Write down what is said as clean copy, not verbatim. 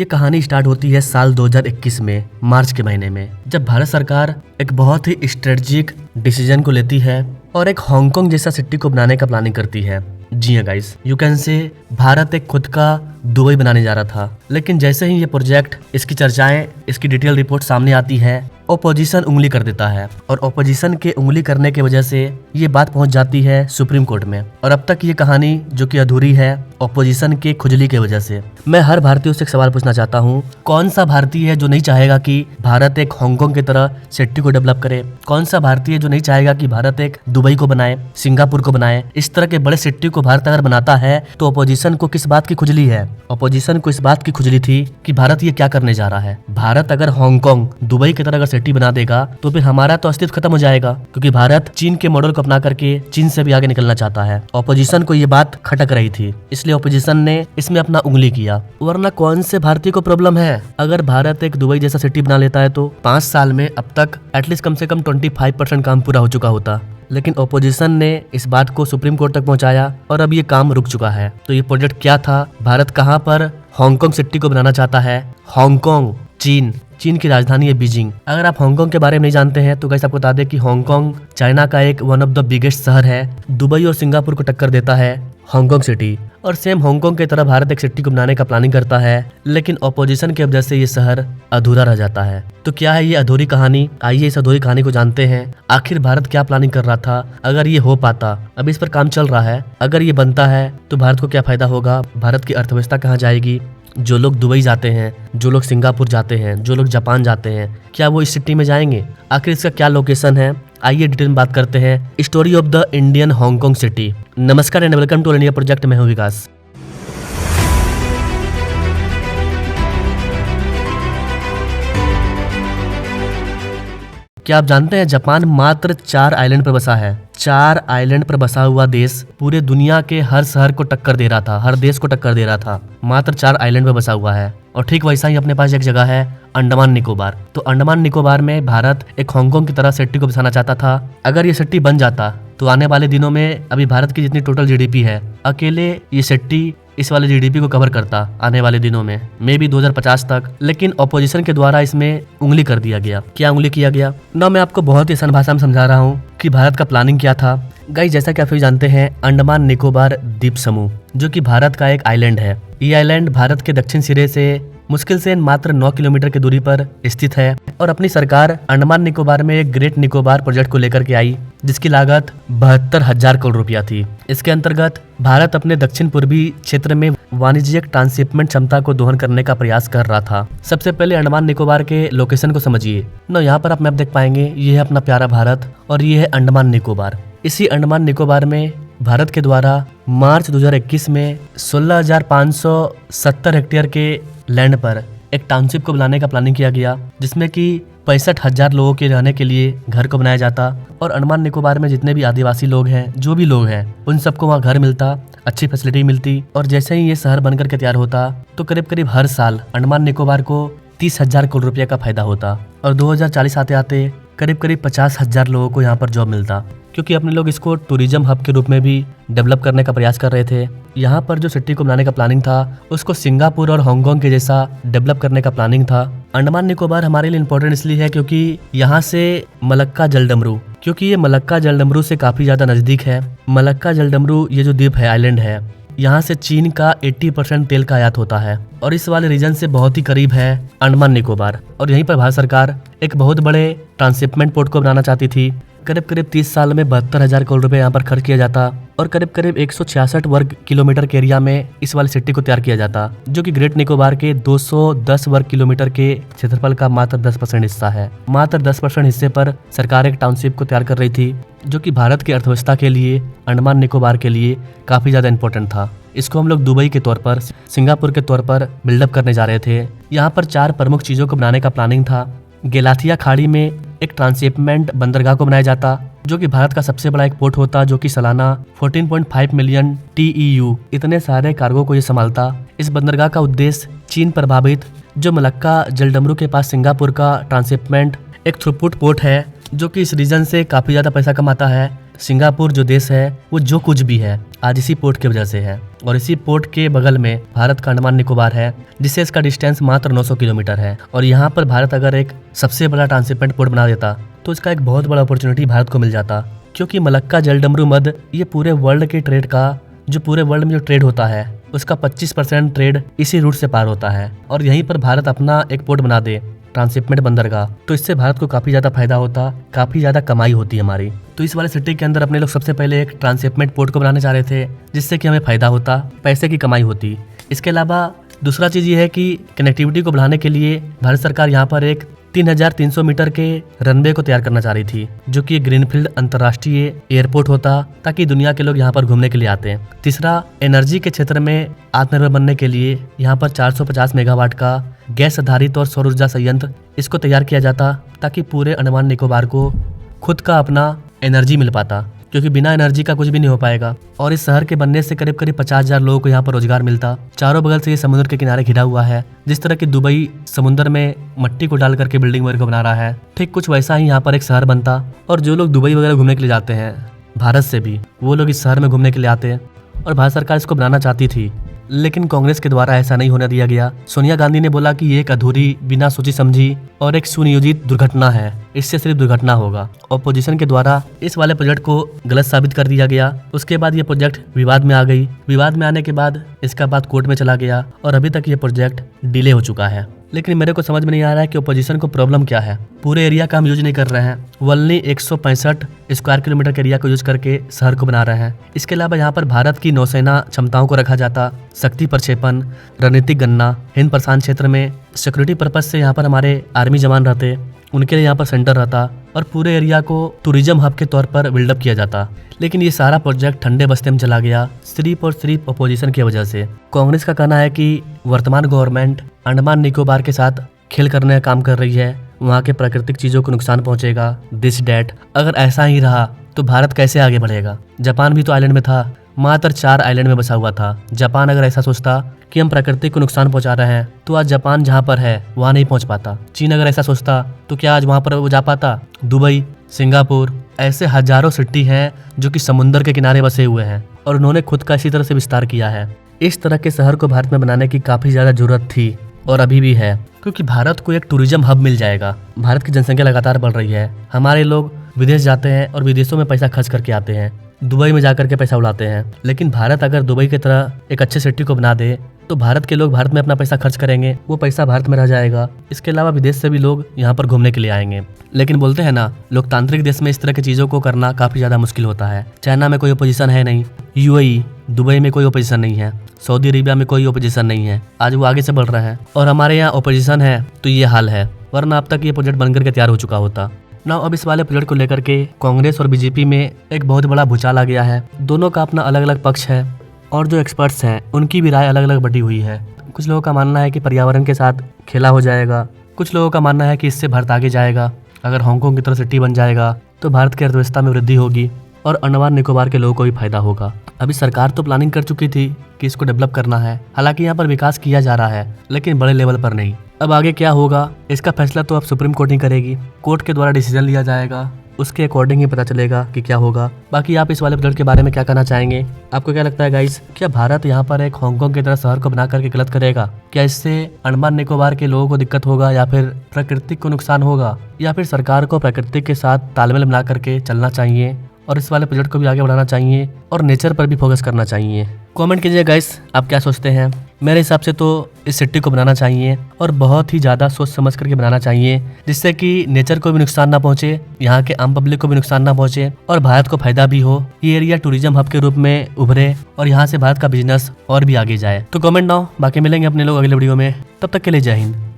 ये कहानी स्टार्ट होती है साल 2021 में मार्च के महीने में, जब भारत सरकार एक बहुत ही स्ट्रेटेजिक डिसीजन को लेती है और एक हांगकांग जैसा सिटी को बनाने का प्लानिंग करती है। जी हाँ guys, you can say Bharat एक खुद का दुबई बनाने जा रहा था, लेकिन जैसे ही ये प्रोजेक्ट, इसकी चर्चाएं, इसकी डिटेल रिपोर्ट सामने आती है, ओपोजिशन उंगली कर देता है और ओपोजिशन के उंगली करने की वजह से ये बात पहुंच जाती है सुप्रीम कोर्ट में। और अब तक ये कहानी जो कि अधूरी है ओपोजिशन के खुजली की वजह से। मैं हर भारतीय से एक सवाल पूछना चाहता हूँ, कौन सा भारतीय है जो नहीं चाहेगा कि भारत एक हांगकांग की तरह सिटी को डेवलप करे? कौन सा भारतीय जो नहीं चाहेगा कि भारत एक दुबई को बनाए, सिंगापुर को बनाए? इस तरह के बड़े सिटी को भारत अगर बनाता है तो ओपोजिशन को किस बात की खुजली है? ओपोजिशन को इस बात की खुजली थी कि भारत ये क्या करने जा रहा है। भारत अगर हांगकांग, दुबई की तरह अगर सिटी बना देगा तो फिर हमारा तो अस्तित्व खत्म हो जाएगा, क्योंकि भारत चीन के मॉडल को अपना करके चीन से भी आगे निकलना चाहता है। ओपोजिशन को ये बात खटक रही थी, इसलिए ओपोजिशन ने इसमें अपना उंगली किया। वरना कौन से भारतीय को प्रॉब्लम है? अगर भारत एक दुबई जैसा सिटी बना लेता है तो 5 साल में अब तक एटलीस्ट कम से कम 25% काम पूरा हो चुका होता। लेकिन ओपोजिशन ने इस बात को सुप्रीम कोर्ट तक पहुंचाया और अब ये काम रुक चुका है। तो ये प्रोजेक्ट क्या था? भारत कहां पर हांगकांग सिटी को बनाना चाहता है? हांगकांग चीन की राजधानी है बीजिंग। अगर आप हांगकांग के बारे में नहीं जानते हैं तो गाइस आपको बता दें कि हांगकांग चाइना का एक वन ऑफ द बिगेस्ट शहर है। दुबई और सिंगापुर को टक्कर देता है हांगकांग सिटी। और सेम हांगकांग की तरह भारत एक सिटी को बनाने का प्लानिंग करता है, लेकिन ओपोजिशन की वजह से ये शहर अधूरा रह जाता है। तो क्या है ये अधूरी कहानी? आइए इस अधूरी कहानी को जानते हैं। आखिर भारत क्या प्लानिंग कर रहा था? अगर ये हो पाता, अभी इस पर काम चल रहा है, अगर ये बनता है तो भारत को क्या फायदा होगा? भारत की अर्थव्यवस्था कहाँ जाएगी? जो लोग दुबई जाते हैं, जो लोग सिंगापुर जाते हैं, जो लोग जापान जाते हैं, क्या वो इस सिटी में जाएंगे? आखिर इसका क्या लोकेशन है? आइए डिटेल में बात करते हैं। Story of the Indian Hong Kong city. नमस्कार and welcome to India project. मैं हूं विकास। क्या आप जानते हैं जापान मात्र 4 आइलैंड पर बसा है? 4 आइलैंड पर बसा हुआ देश पूरे दुनिया के हर शहर को टक्कर दे रहा था, हर देश को टक्कर दे रहा था। मात्र 4 आइलैंड पर बसा हुआ है। और ठीक वैसा ही अपने पास एक जगह है अंडमान निकोबार। तो अंडमान निकोबार में भारत एक हांगकांग की तरह सिटी को बसाना चाहता था। अगर ये सिटी बन जाता तो आने वाले दिनों में अभी भारत की जितनी टोटल जीडीपी है, अकेले ये सिटी इस वाले जीडीपी को कवर करता आने वाले दिनों में, मे भी 2050 तक। लेकिन ऑपोजिशन के द्वारा इसमें उंगली कर दिया गया। क्या उंगली किया गया ना? मैं आपको बहुत ही आसान भाषा में समझा रहा हूँ कि भारत का प्लानिंग क्या था। गाइस, जैसा कि आप सभी जानते हैं, अंडमान निकोबार द्वीप समूह जो कि भारत का एक आइलैंड है। ये आइलैंड भारत के दक्षिण सिरे से मुश्किल से मात्र 9 किलोमीटर की दूरी पर स्थित है। और अपनी सरकार अंडमान निकोबार में एक ग्रेट निकोबार प्रोजेक्ट को लेकर के आई, जिसकी लागत 72,000 करोड़ रुपया थी। इसके अंतर्गत भारत अपने दक्षिण पूर्वी क्षेत्र में वाणिज्यिक ट्रांसशिपमेंट क्षमता को दोहन करने का प्रयास कर रहा था। सबसे पहले अंडमान निकोबार के लोकेशन को समझिए ना। यहाँ पर आप मैप देख पाएंगे, ये है अपना प्यारा भारत और ये है अंडमान निकोबार। इसी अंडमान निकोबार में भारत के द्वारा मार्च 2021 में 16,570 हेक्टेयर के लैंड पर एक टाउनशिप को बनाने का प्लानिंग किया गया, जिसमें कि 65,000 लोगों के रहने के लिए घर को बनाया जाता। और अंडमान निकोबार में जितने भी आदिवासी लोग हैं, जो भी लोग हैं, उन सबको वहाँ घर मिलता, अच्छी फैसिलिटी मिलती। और जैसे ही ये शहर बनकर के तैयार होता तो करीब करीब हर साल अंडमान निकोबार को 30,000 करोड़ रुपया का फायदा होता। और 2040 आते आते करीब करीब 50,000 लोगों को यहाँ पर जॉब मिलता, क्योंकि अपने लोग इसको टूरिज्म हब के रूप में भी डेवलप करने का प्रयास कर रहे थे। यहाँ पर जो सिटी को बनाने का प्लानिंग था, उसको सिंगापुर और हांगकांग के जैसा डेवलप करने का प्लानिंग था। अंडमान निकोबार हमारे लिए इम्पोर्टेंट इसलिए है क्योंकि यहाँ से मलक्का जलडमरू, क्योंकि ये मलक्का जलडमरू से काफी ज्यादा नजदीक है। मलक्का जलडमरू ये जो द्वीप है, आइलैंड है, यहाँ से चीन का 80% तेल का आयात होता है। और इस वाले रीजन से बहुत ही करीब है अंडमान निकोबार। और यहीं पर भारत सरकार एक बहुत बड़े ट्रांसशिपमेंट पोर्ट को बनाना चाहती थी। करीब करीब 30 साल में 72,000 करोड़ रुपए यहाँ पर खर्च किया जाता और करीब करीब 166 वर्ग किलोमीटर के एरिया में इस वाली सिटी को तैयार किया जाता, जो कि ग्रेट निकोबार के 210 वर्ग किलोमीटर के क्षेत्रफल का मात्र 10% हिस्सा है। मात्र 10% हिस्से पर सरकार एक टाउनशिप को तैयार कर रही थी, जो कि भारत की अर्थव्यवस्था के लिए, अंडमान निकोबार के लिए काफी ज्यादा इंपॉर्टेंट था। इसको हम लोग दुबई के तौर पर, सिंगापुर के तौर पर बिल्डअप करने जा रहे थे। यहाँ पर 4 प्रमुख चीजों को बनाने का प्लानिंग था। गेलाथिया खाड़ी में एक ट्रांसशिपमेंट बंदरगाह को बनाया जाता, जो कि भारत का सबसे बड़ा एक पोर्ट होता, जो कि सालाना 14.5 मिलियन TEU इतने सारे कार्गो को ये संभालता। इस बंदरगाह का उद्देश्य चीन प्रभावित जो मलक्का जलडमरू के पास सिंगापुर का ट्रांसशिपमेंट एक थ्रूपुट पोर्ट है, जो कि इस रीजन से काफी ज्यादा पैसा कमाता है। सिंगापुर जो देश है वो जो कुछ भी है आज इसी पोर्ट की वजह से है। और इसी पोर्ट के बगल में भारत का अंडमान निकोबार है, जिससे इसका डिस्टेंस मात्र 900 किलोमीटर है। और यहाँ पर भारत अगर एक सबसे बड़ा ट्रांसशिपमेंट पोर्ट बना देता तो इसका एक बहुत बड़ा अपॉर्चुनिटी भारत को मिल जाता, क्योंकि मलक्का, जलडमरू, मध ये पूरे वर्ल्ड के ट्रेड का, जो पूरे वर्ल्ड में जो ट्रेड होता है उसका 25% ट्रेड इसी रूट से पार होता है। और यहीं पर भारत अपना एक पोर्ट बना दे, ट्रांसशिपमेंट बंदरगाह, तो इससे भारत को काफी ज्यादा फायदा होता, काफी ज्यादा कमाई होती है हमारी। तो इस वाले सिटी के अंदर अपने लोग सबसे पहले एक ट्रांसशिपमेंट पोर्ट को बनाने चाह रहे थे, जिससे कि हमें फायदा होता, पैसे की कमाई होती। इसके अलावा दूसरा चीज ये है कि कनेक्टिविटी को बढ़ाने के लिए भारत सरकार यहाँ पर एक 3300 मीटर के रनवे को तैयार करना चाह रही थी, जो कि ग्रीनफील्ड अंतर्राष्ट्रीय एयरपोर्ट होता, ताकि दुनिया के लोग यहाँ पर घूमने के लिए आते हैं। तीसरा, एनर्जी के क्षेत्र में आत्मनिर्भर बनने के लिए यहाँ पर 450 मेगावाट का गैस आधारित और सौर ऊर्जा संयंत्र इसको तैयार किया जाता, ताकि पूरे अंडमान निकोबार को खुद का अपना एनर्जी मिल पाता, क्योंकि बिना एनर्जी का कुछ भी नहीं हो पाएगा। और इस शहर के बनने से करीब 50,000 लोगों को यहाँ पर रोजगार मिलता। चारों बगल से ये समुद्र के किनारे घिरा हुआ है। जिस तरह की दुबई समुद्र में मट्टी को डाल करके बिल्डिंग वगैरह को बना रहा है, ठीक कुछ वैसा ही यहाँ पर एक शहर बनता। और जो लोग दुबई वगैरह घूमने के लिए जाते हैं भारत से भी, वो लोग इस शहर में घूमने के लिए आते हैं। और भारत सरकार इसको बनाना चाहती थी, लेकिन कांग्रेस के द्वारा ऐसा नहीं होने दिया गया। सोनिया गांधी ने बोला कि ये एक अधूरी, बिना सोची समझी और एक सुनियोजित दुर्घटना है, इससे सिर्फ दुर्घटना होगा। ऑपोजिशन के द्वारा इस वाले प्रोजेक्ट को गलत साबित कर दिया गया। उसके बाद ये प्रोजेक्ट विवाद में आ गई। विवाद में आने के बाद इसका बात कोर्ट में चला गया और अभी तक ये प्रोजेक्ट डिले हो चुका है। लेकिन मेरे को समझ में नहीं आ रहा है कि ऑपोजिशन को प्रॉब्लम क्या है। पूरे एरिया का हम यूज नहीं कर रहे हैं, वनली 165 स्क्वायर किलोमीटर के एरिया को यूज करके शहर को बना रहे हैं। इसके अलावा यहाँ पर भारत की नौसेना क्षमताओं को रखा जाता, शक्ति प्रक्षेपण, रणनीतिक गणना, हिंद प्रशांत क्षेत्र में सिक्योरिटी पर्पज से यहाँ पर हमारे आर्मी जवान रहते, उनके लिए यहाँ पर सेंटर रहता और पूरे एरिया को टूरिज्म हब के तौर पर बिल्डअप किया जाता। लेकिन ये सारा प्रोजेक्ट ठंडे बस्ते में चला गया, सिर्फ और सिर्फ अपोजिशन की वजह से। कांग्रेस का कहना है कि वर्तमान गवर्नमेंट अंडमान निकोबार के साथ खेल करने का काम कर रही है, वहाँ के प्राकृतिक चीजों को नुकसान पहुंचेगा, दिस डैट। अगर ऐसा ही रहा तो भारत कैसे आगे बढ़ेगा? जापान भी तो आइलैंड में था, मात्र 4 आइलैंड में बसा हुआ था। जापान अगर ऐसा सोचता कि हम प्रकृति को नुकसान पहुंचा रहे हैं तो आज जापान जहां पर है वहां नहीं पहुंच पाता। चीन अगर ऐसा सोचता तो क्या आज वहां पर वो जा पाता? दुबई, सिंगापुर, ऐसे हजारों सिटी हैं जो कि समुद्र के किनारे बसे हुए हैं और उन्होंने खुद का इसी तरह से विस्तार किया है। इस तरह के शहर को भारत में बनाने की काफी ज्यादा जरूरत थी और अभी भी है, क्योंकि भारत को एक टूरिज्म हब मिल जाएगा। भारत की जनसंख्या लगातार बढ़ रही है, हमारे लोग विदेश जाते हैं और विदेशों में पैसा खर्च करके आते हैं, दुबई में जाकर के पैसा उड़ाते हैं। लेकिन भारत अगर दुबई की तरह एक अच्छे सिटी को बना दे तो भारत के लोग भारत में अपना पैसा खर्च करेंगे, वो पैसा भारत में रह जाएगा। इसके अलावा विदेश से भी लोग यहाँ पर घूमने के लिए आएंगे। लेकिन बोलते हैं ना, लोकतांत्रिक देश में इस तरह की चीजों को करना काफी ज्यादा मुश्किल होता है। चाइना में कोई ओपोजिशन है नहीं, यूएई, दुबई में कोई ओपोजिशन नहीं है, सऊदी अरेबिया में कोई ओपोजिशन नहीं है, आज वो आगे से बढ़ रहा है। और हमारे यहाँ ओपोजिशन है तो ये हाल है, वरना अब तक ये प्रोजेक्ट बनकर के तैयार हो चुका होता ना। अब इस वाले प्रोजेक्ट को लेकर के कांग्रेस और बीजेपी में एक बहुत बड़ा भूचाल आ गया है। दोनों का अपना अलग अलग पक्ष है और जो एक्सपर्ट्स हैं उनकी भी राय अलग अलग बटी हुई है। कुछ लोगों का मानना है कि पर्यावरण के साथ खेला हो जाएगा, कुछ लोगों का मानना है कि इससे भारत आगे जाएगा। अगर हांगकांग की तरह सिटी बन जाएगा तो भारत की अर्थव्यवस्था में वृद्धि होगी और अंडमान निकोबार के लोगों को भी फायदा होगा। अभी सरकार तो प्लानिंग कर चुकी थी कि इसको डेवलप करना है, हालांकि यहाँ पर विकास किया जा रहा है लेकिन बड़े लेवल पर नहीं। अब आगे क्या होगा इसका फैसला तो अब सुप्रीम कोर्ट ही करेगी। कोर्ट के द्वारा डिसीजन लिया जाएगा, उसके अकॉर्डिंग ही पता चलेगा कि क्या होगा। बाकी आप इस वाले प्रोजेक्ट के बारे में क्या कहना चाहेंगे? आपको क्या लगता है गाइस, क्या भारत यहाँ पर एक हांगकांग की तरह शहर को बना करके गलत करेगा? क्या इससे अंडमान निकोबार के लोगों को दिक्कत होगा, या फिर प्रकृति को नुकसान होगा, या फिर सरकार को प्रकृति के साथ तालमेल बना करके चलना चाहिए और इस वाले प्रोजेक्ट को भी आगे बढ़ाना चाहिए और नेचर पर भी फोकस करना चाहिए? कमेंट कीजिए गाइस, आप क्या सोचते हैं। मेरे हिसाब से तो इस सिटी को बनाना चाहिए और बहुत ही ज़्यादा सोच समझ करके बनाना चाहिए, जिससे कि नेचर को भी नुकसान ना पहुंचे, यहाँ के आम पब्लिक को भी नुकसान ना पहुंचे और भारत को फायदा भी हो। ये एरिया टूरिज्म हब के रूप में उभरे और यहाँ से भारत का बिजनेस और भी आगे जाए। तो कमेंट ना हो, बाकी मिलेंगे अपने लोग अगले वीडियो में, तब तक के लिए जय हिंद।